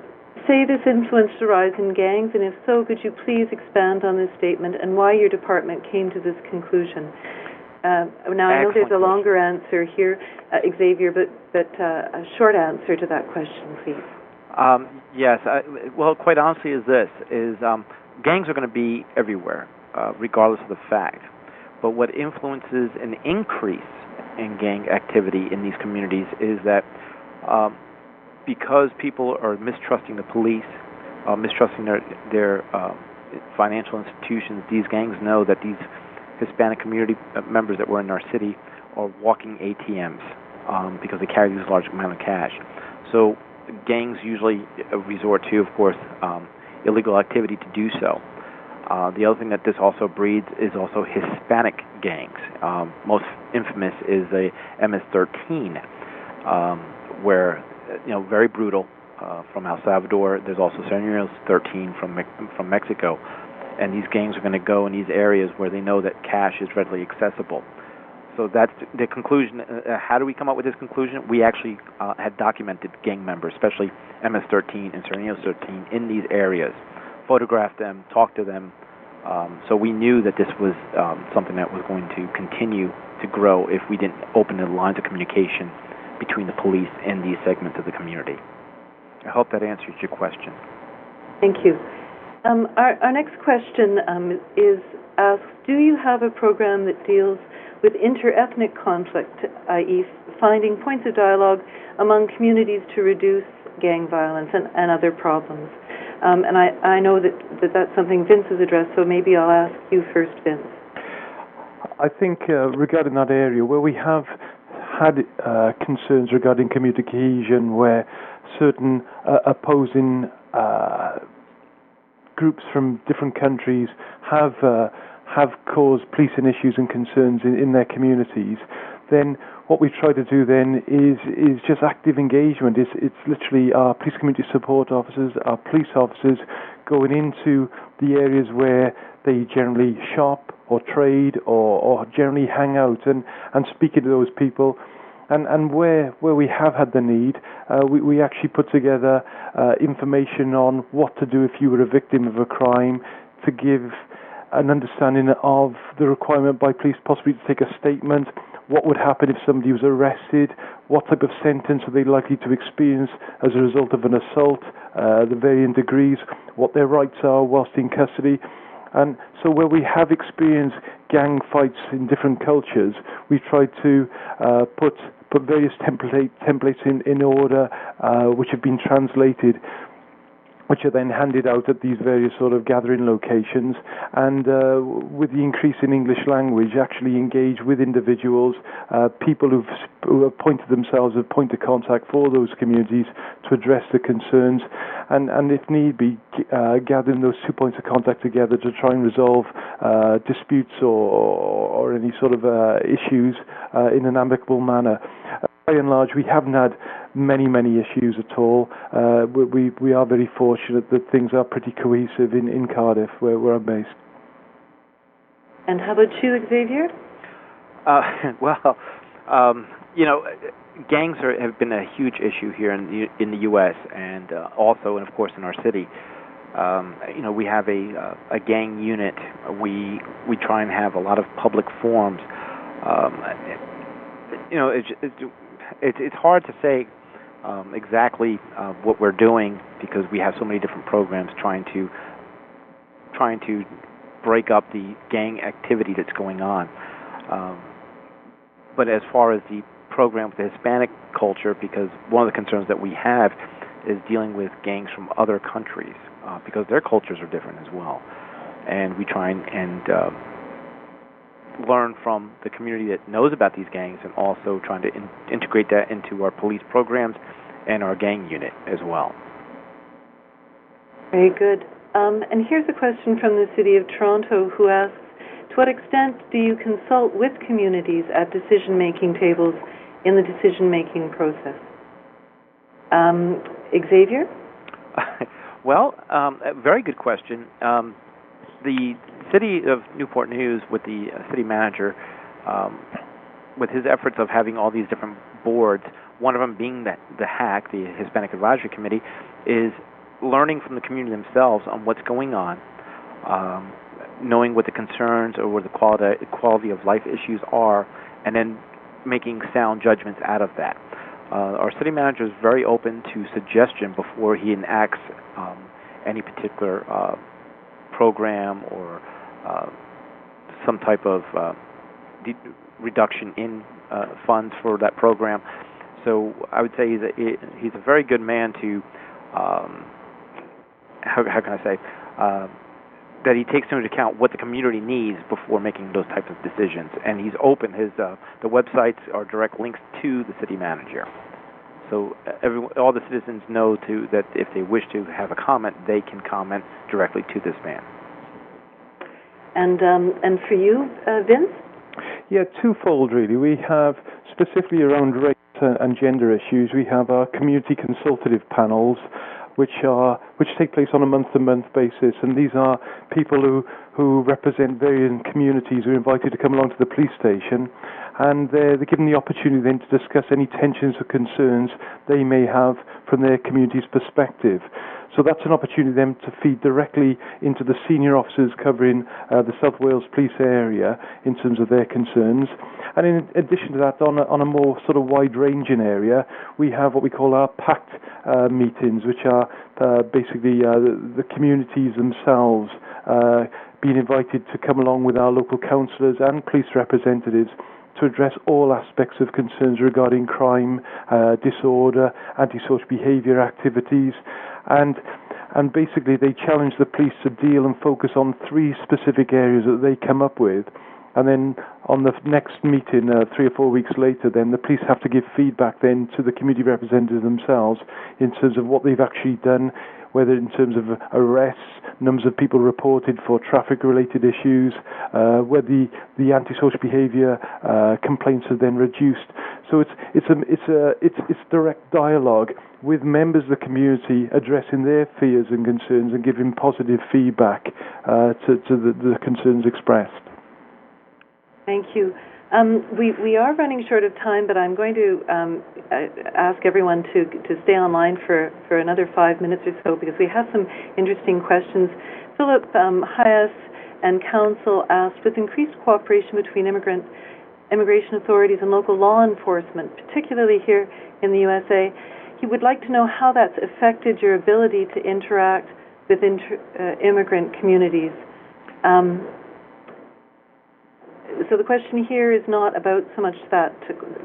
say this influenced a rise in gangs, and if so, could you please expand on this statement and why your department came to this conclusion? Now, I know there's a longer answer here, Xavier, but a short answer to that question, please. Yes. Well, quite honestly, gangs are going to be everywhere, regardless of the fact. But what influences an increase in gang activity in these communities is that because people are mistrusting the police, mistrusting their financial institutions, these gangs know that these Hispanic community members that were in our city are walking ATMs because they carry these large amount of cash. So gangs usually resort to, of course, illegal activity to do so. The other thing that this also breeds is also Hispanic gangs. Most infamous is the MS-13, where very brutal from El Salvador. There's also Serenos 13 from Mexico, and these gangs are going to go in these areas where they know that cash is readily accessible. So that's the conclusion. How do we come up with this conclusion? We actually had documented gang members, especially MS-13 and Serenos 13, in these areas, photographed them, talked to them. So we knew that this was something that was going to continue to grow if we didn't open the lines of communication between the police and these segments of the community. I hope that answers your question. Thank you. Our next question is asked, do you have a program that deals with inter-ethnic conflict, i.e. finding points of dialogue among communities to reduce gang violence and other problems? And I know that's something Vince has addressed, so maybe I'll ask you first, Vince. I think regarding that area, where we have had concerns regarding community cohesion, where certain opposing groups from different countries have caused policing issues and concerns in their communities, then what we try to do then is just active engagement. It's literally our police community support officers, our police officers going into the areas where they generally shop or trade or generally hang out and speaking to those people. And where we have had the need, we actually put together information on what to do if you were a victim of a crime, to give an understanding of the requirement by police possibly to take a statement, what would happen if somebody was arrested, what type of sentence are they likely to experience as a result of an assault, the varying degrees, what their rights are whilst in custody. And so where we have experienced gang fights in different cultures, we try to put various templates in order, which have been translated, which are then handed out at these various sort of gathering locations, and with the increase in English language, actually engage with individuals, people who have appointed themselves as point of contact for those communities to address the concerns, and if need be, gathering those 2 points of contact together to try and resolve disputes or any sort of issues in an amicable manner. By and large, we haven't had many issues at all. We are very fortunate that things are pretty cohesive in Cardiff, where I'm based. And how about you, Xavier? Gangs have been a huge issue here in the U.S. and also, and of course, in our city. We have a gang unit. We try and have a lot of public forums. It's hard to say exactly what we're doing because we have so many different programs trying to break up the gang activity that's going on. But as far as the program with the Hispanic culture, because one of the concerns that we have is dealing with gangs from other countries because their cultures are different as well, and we try and learn from the community that knows about these gangs, and also trying to integrate that into our police programs and our gang unit as well. Very good. And here's a question from the City of Toronto who asks, to what extent do you consult with communities at decision-making tables in the decision-making process? Xavier? Well, a very good question. The City of Newport News, with the city manager, with his efforts of having all these different boards, one of them being the HAC, the Hispanic Advisory Committee, is learning from the community themselves on what's going on, knowing what the concerns or what the quality of life issues are, and then making sound judgments out of that. Our city manager is very open to suggestion before he enacts any particular program or some type of reduction in funds for that program. So I would say he's a very good man to, how can I say, that he takes into account what the community needs before making those types of decisions. And he's open. The websites are direct links to the city manager. So all the citizens know that if they wish to have a comment, they can comment directly to this man. And for you, Vince? Yeah, twofold really. We have, specifically around race and gender issues, we have our community consultative panels, which take place on a month-to-month basis, and these are people who represent various communities who are invited to come along to the police station, and they're given the opportunity then to discuss any tensions or concerns they may have from their community's perspective. So that's an opportunity then to feed directly into the senior officers covering the South Wales Police area in terms of their concerns. And in addition to that, on a more sort of wide-ranging area, we have what we call our packed meetings, which are basically the communities themselves being invited to come along with our local councillors and police representatives to address all aspects of concerns regarding crime, disorder, antisocial behaviour activities, and basically they challenge the police to deal and focus on 3 specific areas that they come up with. And then on the next meeting, 3 or 4 weeks later, then the police have to give feedback then to the community representatives themselves in terms of what they've actually done, whether in terms of arrests, numbers of people reported for traffic-related issues, whether the antisocial behaviour complaints are then reduced. So it's direct dialogue with members of the community addressing their fears and concerns and giving positive feedback to the concerns expressed. Thank you. We are running short of time, but I'm going to ask everyone to stay online for another 5 minutes or so, because we have some interesting questions. Philip Hayes and Council asked, with increased cooperation between immigration authorities and local law enforcement, particularly here in the USA, he would like to know how that's affected your ability to interact with immigrant communities. So the question here is not about so much that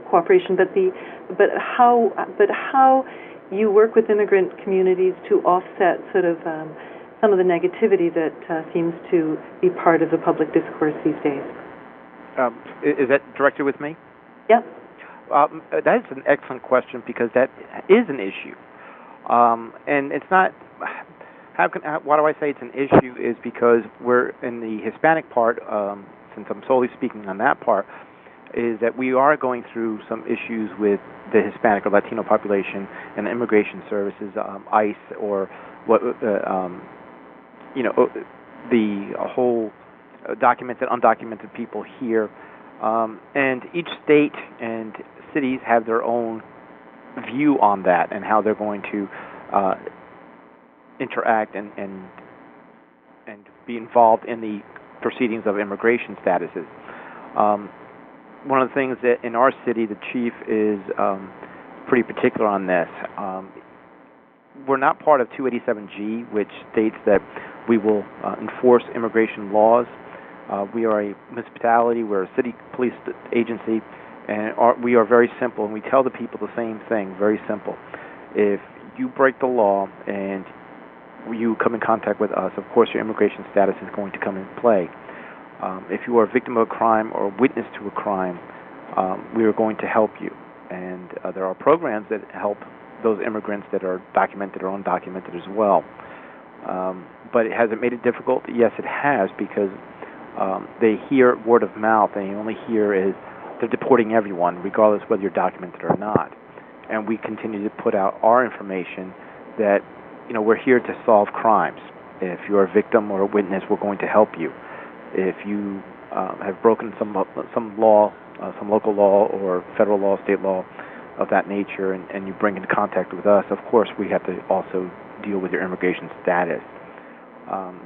cooperation, but how you work with immigrant communities to offset sort of some of the negativity that seems to be part of the public discourse these days. Is that directed with me? Yep. That is an excellent question, because that is an issue, and it's not. Why do I say it's an issue? Is because we're in the Hispanic part. Since I'm solely speaking on that part, is that we are going through some issues with the Hispanic or Latino population and the immigration services, ICE, or what the whole documented, undocumented people here, and each state and cities have their own view on that and how they're going to interact and be involved in the proceedings of immigration statuses. One of the things that in our city, the chief is pretty particular on this. We're not part of 287G, which states that we will enforce immigration laws. We are a municipality, we're a city police agency, and we are very simple, and we tell the people the same thing, very simple. If you break the law and you come in contact with us, of course your immigration status is going to come in play. If you are a victim of a crime or a witness to a crime, we are going to help you. And there are programs that help those immigrants that are documented or undocumented as well. But has it made it difficult? Yes, it has, because they hear word of mouth, and you only hear is they're deporting everyone, regardless whether you're documented or not. And we continue to put out our information that we're here to solve crimes. If you're a victim or a witness, we're going to help you. If you have broken some law, some local law or federal law, state law of that nature, and you bring into contact with us, of course we have to also deal with your immigration status.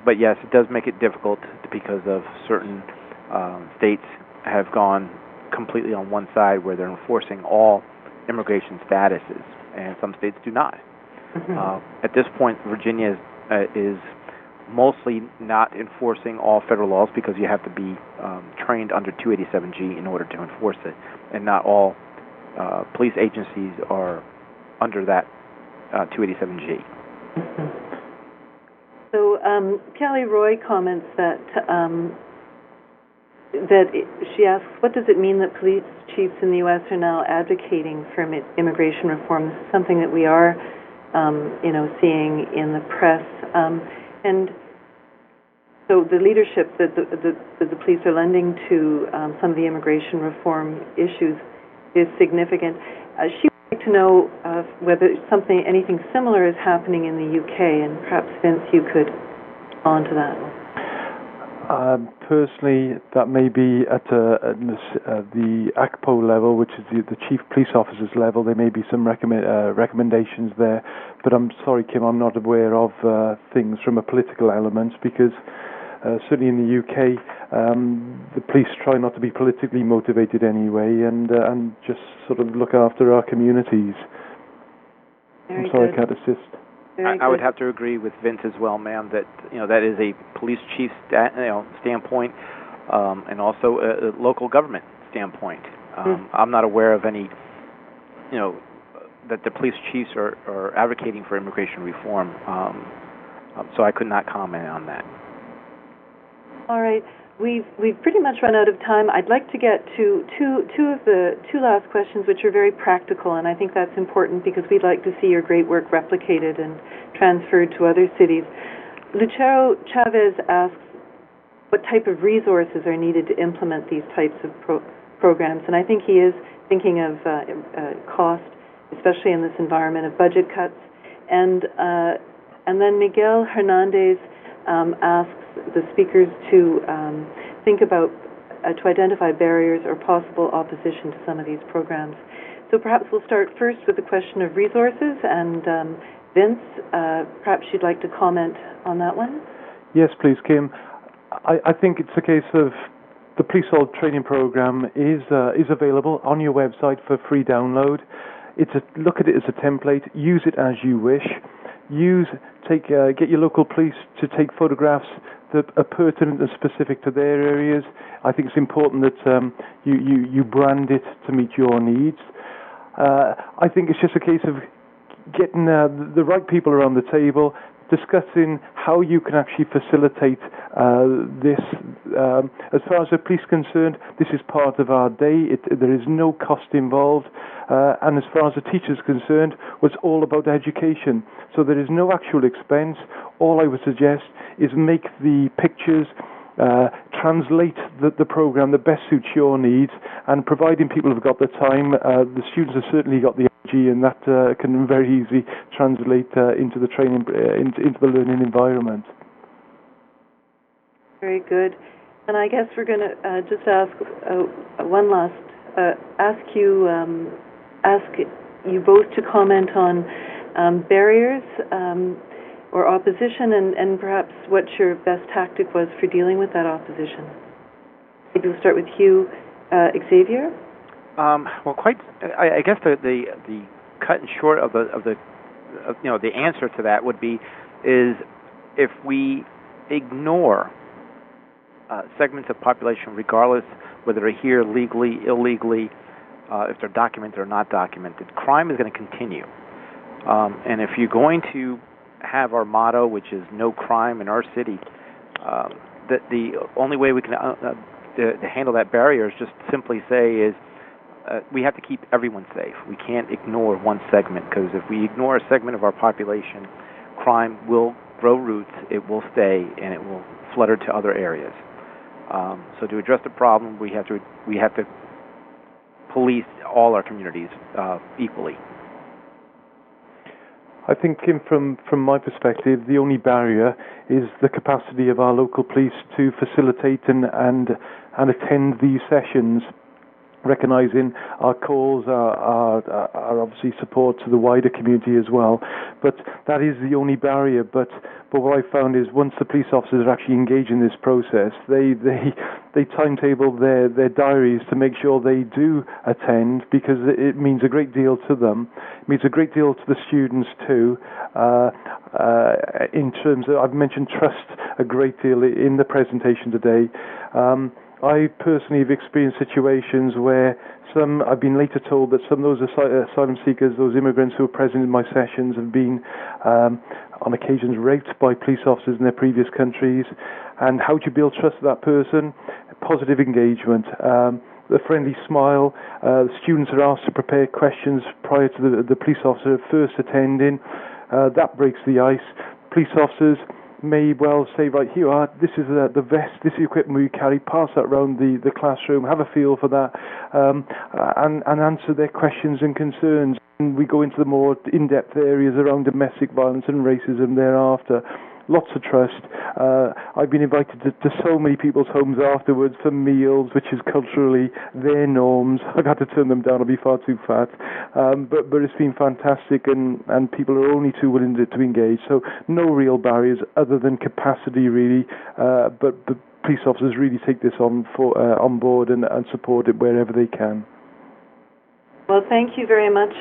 But yes, it does make it difficult because of certain states have gone completely on one side where they're enforcing all immigration statuses, and some states do not. Mm-hmm. At this point, Virginia is mostly not enforcing all federal laws, because you have to be trained under 287G in order to enforce it, and not all police agencies are under that 287G. Mm-hmm. So Kelly Roy comments that she asks, what does it mean that police chiefs in the U.S. are now advocating for immigration reform? This is something that we are seeing in the press. And So the leadership that the police are lending to some of the immigration reform issues is significant. She would like to know whether anything similar is happening in the UK, and perhaps Vince, you could on to that. Personally, that may be at the ACPO level, which is the Chief Police Officer's level. There may be some recommendations there, but I'm sorry, Kim, I'm not aware of things from a political element, because certainly in the UK, the police try not to be politically motivated anyway, and just sort of look after our communities. I'm sorry, I can't assist. I would have to agree with Vince as well, ma'am, that that is a police chief standpoint, and also a local government standpoint. I'm not aware of any, that the police chiefs are advocating for immigration reform, so I could not comment on that. All right. We've pretty much run out of time. I'd like to get to two last questions, which are very practical, and I think that's important because we'd like to see your great work replicated and transferred to other cities. Lucero Chavez asks what type of resources are needed to implement these types of programs, and I think he is thinking of cost, especially in this environment of budget cuts. And then Miguel Hernandez asks the speakers to think about, to identify barriers or possible opposition to some of these programs. So perhaps we'll start first with the question of resources, and Vince, perhaps you'd like to comment on that one? Yes, please, Kim. I think it's a case of the police solid training program is available on your website for free download. Look at it as a template. Use it as you wish. Get your local police to take photographs that are pertinent and specific to their areas. I think it's important that you brand it to meet your needs. I think it's just a case of getting the right people around the table, discussing how you can actually facilitate this. As far as the police are concerned, this is part of our day. There is no cost involved. And as far as the teacher is concerned, it's all about education. So there is no actual expense. All I would suggest is make the pictures, translate the program that best suits your needs, and providing people have got the time, the students have certainly got the energy, and that can very easily translate into the training, into the learning environment. Very good. And I guess we're going to just ask one last, ask you both to comment on barriers or opposition, and perhaps what your best tactic was for dealing with that opposition. Maybe we'll start with you, Xavier. Well, I guess the cut and short of the answer to that would be is if we ignore segments of population, regardless whether they're here legally, illegally, if they're documented or not documented, crime is going to continue. And if you're going to have our motto, which is no crime in our city, the only way we can to handle that barrier is just simply say is we have to keep everyone safe. We can't ignore one segment, because if we ignore a segment of our population, crime will grow roots, it will stay, and it will flutter to other areas. So to address the problem, we have to police all our communities equally. I think, Kim, from my perspective, the only barrier is the capacity of our local police to facilitate and attend these sessions, recognising our calls, our obviously support to the wider community as well. But that is the only barrier. But what I found is once the police officers are actually engaged in this process, they timetable their diaries to make sure they do attend, because it means a great deal to them. It means a great deal to the students too. In terms of, I've mentioned trust a great deal in the presentation today. I personally have experienced situations where I've been later told that some of those asylum seekers, those immigrants who were present in my sessions, have been on occasions raped by police officers in their previous countries. And how do you build trust with that person? Positive engagement. The friendly smile. Students are asked to prepare questions prior to the police officer first attending. That breaks the ice. Police officers may well say, right, here you are, this is the vest, this is the equipment we carry, pass that around the classroom, have a feel for that, and answer their questions and concerns. And we go into the more in-depth areas around domestic violence and racism thereafter. Lots of trust. I've been invited to so many people's homes afterwards for meals, which is culturally their norms. I've had to turn them down, I'll be far too fat. But it's been fantastic, and people are only too willing to engage. So no real barriers other than capacity, really. But the police officers really take this on board and support it wherever they can. Well, thank you very much.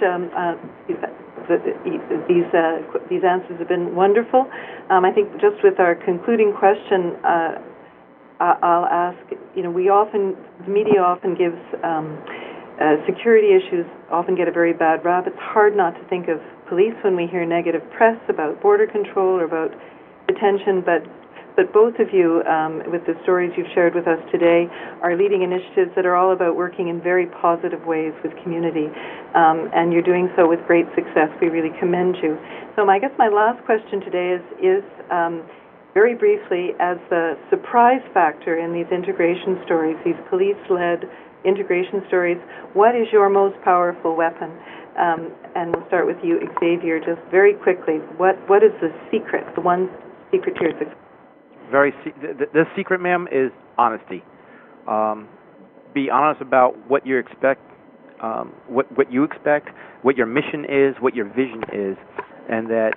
These answers have been wonderful. I think just with our concluding question, I'll ask, the media often gives security issues often get a very bad rap. It's hard not to think of police when we hear negative press about border control or about detention, but both of you, with the stories you've shared with us today, are leading initiatives that are all about working in very positive ways with community, and you're doing so with great success. We really commend you. So I guess my last question today is very briefly, as the surprise factor in these integration stories, these police-led integration stories, what is your most powerful weapon? And we'll start with you, Xavier, just very quickly. What is the secret, the one secret to your success? The secret, ma'am, is honesty. Be honest about what you expect, what you expect, what your mission is, what your vision is, and that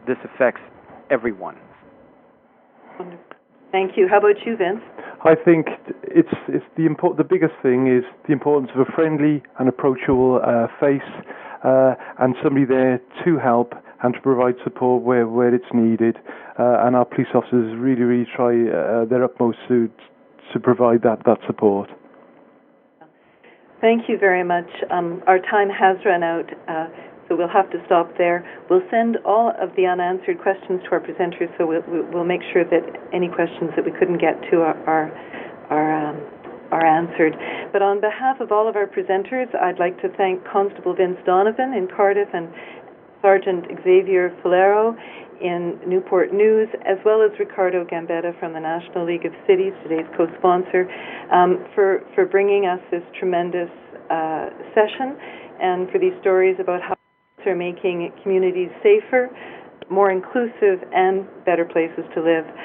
this affects everyone. Wonderful. Thank you. How about you, Vince? I think it's the biggest thing is the importance of a friendly and approachable face, and somebody there to help and to provide support where it's needed. And our police officers really try their utmost to provide that support. Thank you very much. Our time has run out, so we'll have to stop there. We'll send all of the unanswered questions to our presenters, so we'll make sure that any questions that we couldn't get to are answered. But on behalf of all of our presenters, I'd like to thank Constable Vince Donovan in Cardiff and Sergeant Xavier Filero in Newport News, as well as Ricardo Gambetta from the National League of Cities, today's co-sponsor, for bringing us this tremendous session, and for these stories about how they're making communities safer, more inclusive, and better places to live.